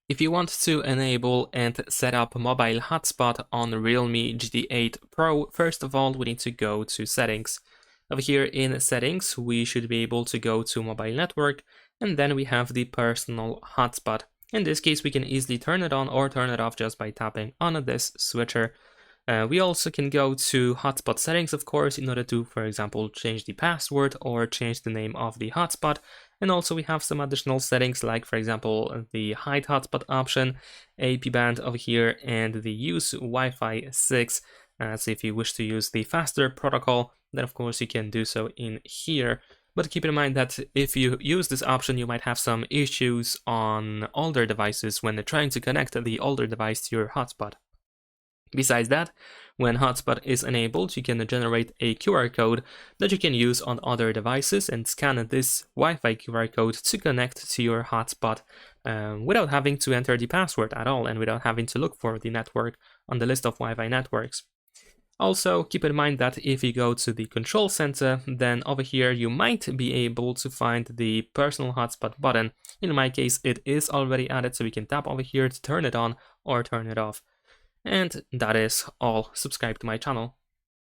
If you want to enable and set up mobile hotspot on Realme GT8 Pro, first of all, we need to go to settings. Over here in settings, we should be able to go to mobile network, and then we have the personal hotspot. In this case, we can easily turn it on or turn it off just by tapping on this switcher. We also can go to hotspot settings, of course, in order to, for example, change the password or change the name of the hotspot. And also we have some additional settings like, for example, the hide hotspot option, AP band over here, and the use Wi-Fi 6. So if you wish to use the faster protocol, then of course you can do so in here. But keep in mind that if you use this option, you might have some issues on older devices when trying to connect the older device to your hotspot. Besides that, when hotspot is enabled, you can generate a QR code that you can use on other devices and scan this Wi-Fi QR code to connect to your hotspot without having to enter the password at all and without having to look for the network on the list of Wi-Fi networks. Also, keep in mind that if you go to the control center, then over here you might be able to find the personal hotspot button. In my case, it is already added, so we can tap over here to turn it on or turn it off. And that is all. Subscribe to my channel.